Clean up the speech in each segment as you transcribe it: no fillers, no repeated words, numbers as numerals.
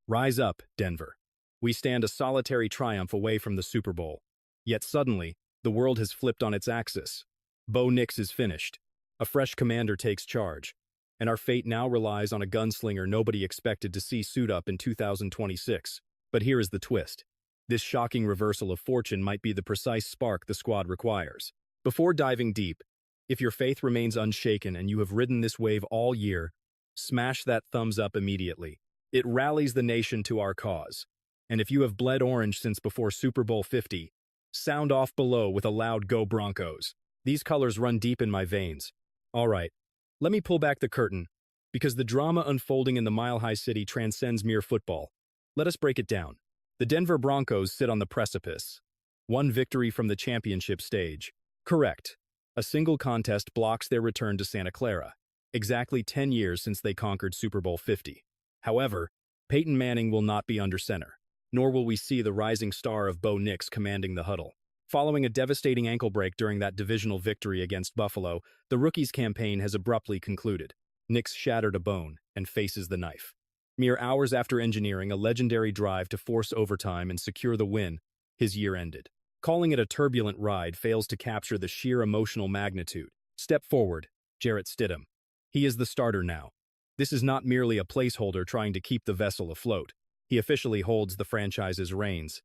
Rise up, Denver. We stand a solitary triumph away from the Super Bowl. Yet suddenly, the world has flipped on its axis. Bo Nix is finished. A fresh commander takes charge. And our fate now relies on a gunslinger nobody expected to see suit up in 2026. But here is the twist. This shocking reversal of fortune might be the precise spark the squad requires. Before diving deep, if your faith remains unshaken and you have ridden this wave all year, smash that thumbs up immediately. It rallies the nation to our cause. And if you have bled orange since before Super Bowl 50, sound off below with a loud "Go Broncos." These colors run deep in my veins. All right, let me pull back the curtain, because the drama unfolding in the Mile High City transcends mere football. Let us break it down. The Denver Broncos sit on the precipice. One victory from the championship stage. Correct. A single contest blocks their return to Santa Clara, exactly 10 years since they conquered Super Bowl 50. However, Peyton Manning will not be under center, nor will we see the rising star of Bo Nix commanding the huddle. Following a devastating ankle break during that divisional victory against Buffalo, the rookie's campaign has abruptly concluded. Nix shattered a bone and faces the knife. Mere hours after engineering a legendary drive to force overtime and secure the win, his year ended. Calling it a turbulent ride fails to capture the sheer emotional magnitude. Step forward, Jarrett Stidham. He is the starter now. This is not merely a placeholder trying to keep the vessel afloat. He officially holds the franchise's reins.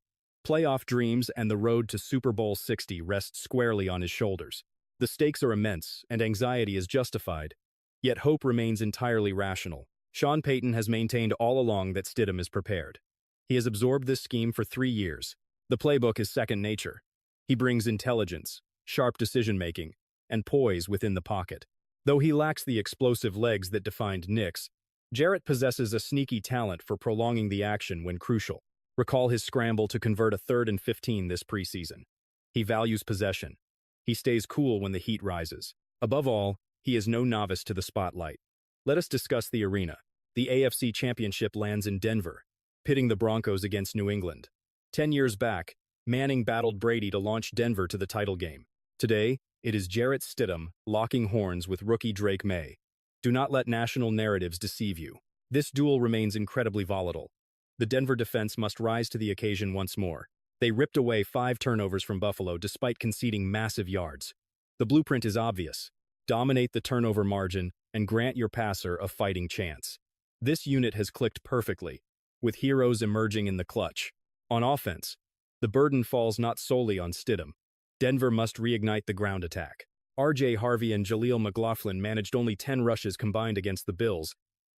Playoff dreams and the road to Super Bowl 60 rest squarely on his shoulders. The stakes are immense, and anxiety is justified. Yet hope remains entirely rational. Sean Payton has maintained all along that Stidham is prepared. He has absorbed this scheme for 3 years. The playbook is second nature. He brings intelligence, sharp decision-making, and poise within the pocket. Though he lacks the explosive legs that defined Nix, Jarrett possesses a sneaky talent for prolonging the action when crucial. Recall his scramble to convert a 3rd and 15 this preseason. He values possession. He stays cool when the heat rises. Above all, he is no novice to the spotlight. Let us discuss the arena. The AFC Championship lands in Denver, pitting the Broncos against New England. 10 years back, Manning battled Brady to launch Denver to the title game. Today, it is Jarrett Stidham locking horns with rookie Drake May. Do not let national narratives deceive you. This duel remains incredibly volatile. The Denver defense must rise to the occasion once more. They ripped away 5 turnovers from Buffalo despite conceding massive yards. The blueprint is obvious. Dominate the turnover margin and grant your passer a fighting chance. This unit has clicked perfectly, with heroes emerging in the clutch. On offense, the burden falls not solely on Stidham. Denver must reignite the ground attack. R.J. Harvey and Jaleel McLaughlin managed only 10 rushes combined against the Bills.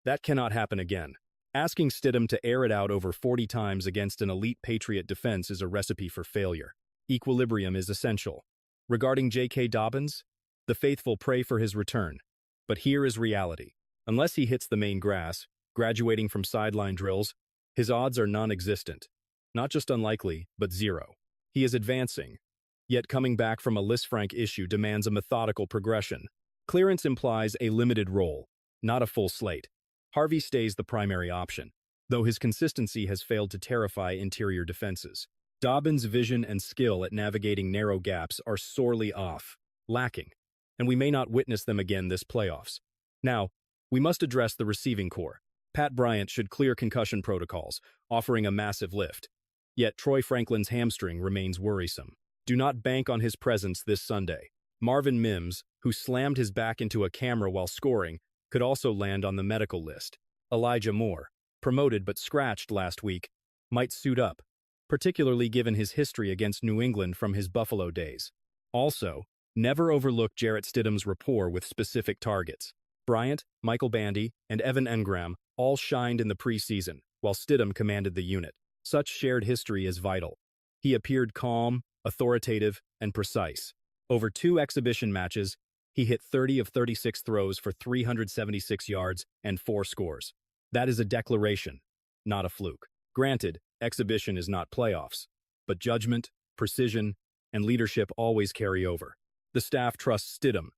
That cannot happen again. Asking Stidham to air it out over 40 times against an elite Patriot defense is a recipe for failure. Equilibrium is essential. Regarding J.K. Dobbins, the faithful pray for his return. But here is reality. Unless he hits the main grass, graduating from sideline drills, his odds are non-existent. Not just unlikely, but zero. He is advancing, yet coming back from a Lisfranc issue demands a methodical progression. Clearance implies a limited role, not a full slate. Harvey stays the primary option, though his consistency has failed to terrify interior defenses. Dobbins' vision and skill at navigating narrow gaps are sorely lacking, and we may not witness them again this playoffs. Now, we must address the receiving core. Pat Bryant should clear concussion protocols, offering a massive lift. Yet Troy Franklin's hamstring remains worrisome. Do not bank on his presence this Sunday. Marvin Mims, who slammed his back into a camera while scoring, could also land on the medical list. Elijah Moore, promoted but scratched last week, might suit up, particularly given his history against New England from his Buffalo days. Also, never overlook Jarrett Stidham's rapport with specific targets. Bryant, Michael Bandy, and Evan Engram all shined in the preseason, while Stidham commanded the unit. Such shared history is vital. He appeared calm, authoritative, and precise. Over 2 exhibition matches, he hit 30 of 36 throws for 376 yards and 4 scores. That is a declaration, not a fluke. Granted, exhibition is not playoffs, but judgment, precision, and leadership always carry over. The staff trusts Stidham.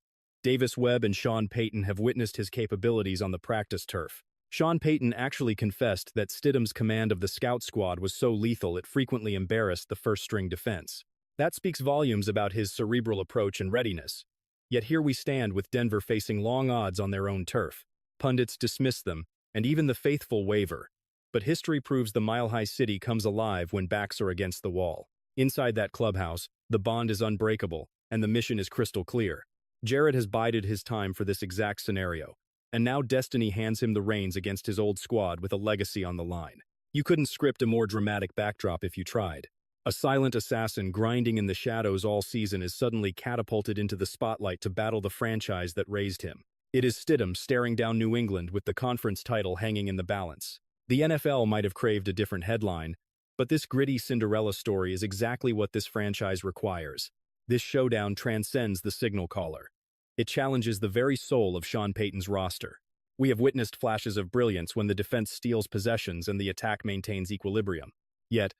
Davis Webb and Sean Payton have witnessed his capabilities on the practice turf. Sean Payton actually confessed that Stidham's command of the scout squad was so lethal it frequently embarrassed the first-string defense. That speaks volumes about his cerebral approach and readiness. Yet here we stand with Denver facing long odds on their own turf. Pundits dismiss them, and even the faithful waver. But history proves the mile-high city comes alive when backs are against the wall. Inside that clubhouse, the bond is unbreakable, and the mission is crystal clear. Jarrett has bided his time for this exact scenario, and now destiny hands him the reins against his old squad with a legacy on the line. You couldn't script a more dramatic backdrop if you tried. A silent assassin grinding in the shadows all season is suddenly catapulted into the spotlight to battle the franchise that raised him. It is Stidham staring down New England with the conference title hanging in the balance. The NFL might have craved a different headline, but this gritty Cinderella story is exactly what this franchise requires. This showdown transcends the signal caller. It challenges the very soul of Sean Payton's roster. We have witnessed flashes of brilliance when the defense steals possessions and the attack maintains equilibrium. Yet,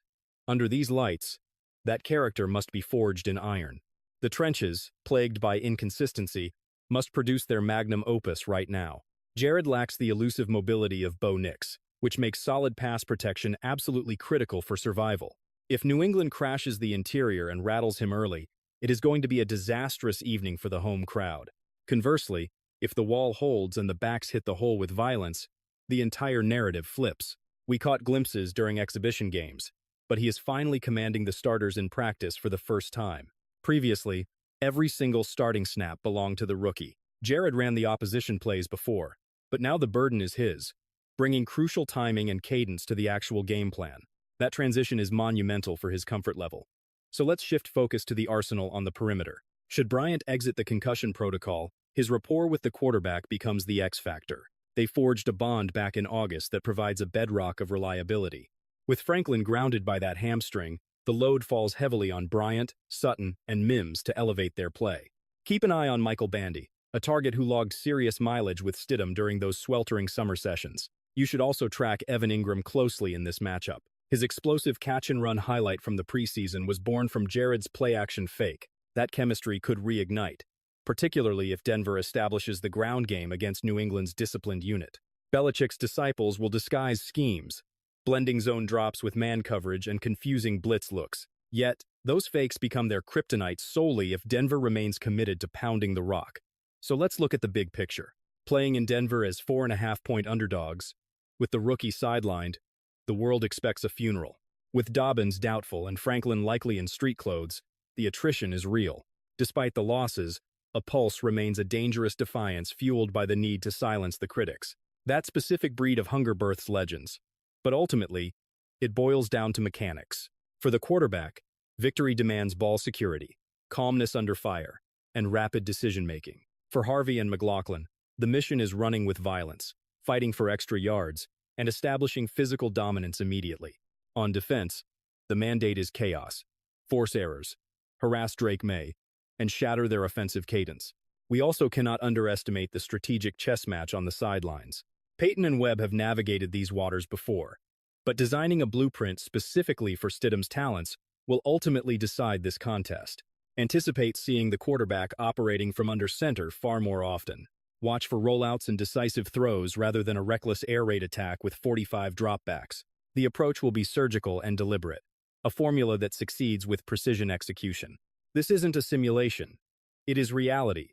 under these lights, that character must be forged in iron. The trenches, plagued by inconsistency, must produce their magnum opus right now. Jarrett lacks the elusive mobility of Bo Nix, which makes solid pass protection absolutely critical for survival. If New England crashes the interior and rattles him early, it is going to be a disastrous evening for the home crowd. Conversely, if the wall holds and the backs hit the hole with violence, the entire narrative flips. We caught glimpses during exhibition games, but he is finally commanding the starters in practice for the first time. Previously, every single starting snap belonged to the rookie. Jarrett ran the opposition plays before, but now the burden is his, bringing crucial timing and cadence to the actual game plan. That transition is monumental for his comfort level. So let's shift focus to the arsenal on the perimeter. Should Bryant exit the concussion protocol, his rapport with the quarterback becomes the X factor. They forged a bond back in August that provides a bedrock of reliability. With Franklin grounded by that hamstring, the load falls heavily on Bryant, Sutton, and Mims to elevate their play. Keep an eye on Michael Bandy, a target who logged serious mileage with Stidham during those sweltering summer sessions. You should also track Evan Ingram closely in this matchup. His explosive catch-and-run highlight from the preseason was born from Jarrett's play-action fake. That chemistry could reignite, particularly if Denver establishes the ground game against New England's disciplined unit. Belichick's disciples will disguise schemes, blending zone drops with man coverage and confusing blitz looks. Yet, those fakes become their kryptonite solely if Denver remains committed to pounding the rock. So let's look at the big picture. Playing in Denver as 4.5-point underdogs, with the rookie sidelined, the world expects a funeral. With Dobbins doubtful and Franklin likely in street clothes, the attrition is real. Despite the losses, a pulse remains a dangerous defiance fueled by the need to silence the critics. That specific breed of hunger births legends. But ultimately, it boils down to mechanics. For the quarterback, victory demands ball security, calmness under fire, and rapid decision-making. For Harvey and McLaughlin, the mission is running with violence, fighting for extra yards, and establishing physical dominance immediately. On defense, the mandate is chaos, force errors, harass Drake May, and shatter their offensive cadence. We also cannot underestimate the strategic chess match on the sidelines. Payton and Webb have navigated these waters before, but designing a blueprint specifically for Stidham's talents will ultimately decide this contest. Anticipate seeing the quarterback operating from under center far more often. Watch for rollouts and decisive throws rather than a reckless air raid attack with 45 dropbacks. The approach will be surgical and deliberate, a formula that succeeds with precision execution. This isn't a simulation. It is reality.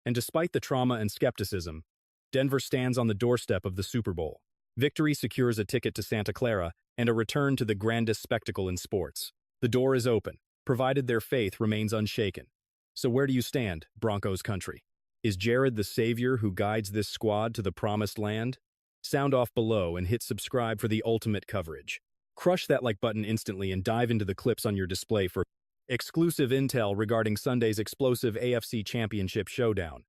And despite the trauma and skepticism, Denver stands on the doorstep of the Super Bowl. Victory secures a ticket to Santa Clara and a return to the grandest spectacle in sports. The door is open, provided their faith remains unshaken. So where do you stand, Broncos Country? Is Jarrett the savior who guides this squad to the promised land? Sound off below and hit subscribe for the ultimate coverage. Crush that like button instantly and dive into the clips on your display for exclusive intel regarding Sunday's explosive AFC Championship showdown.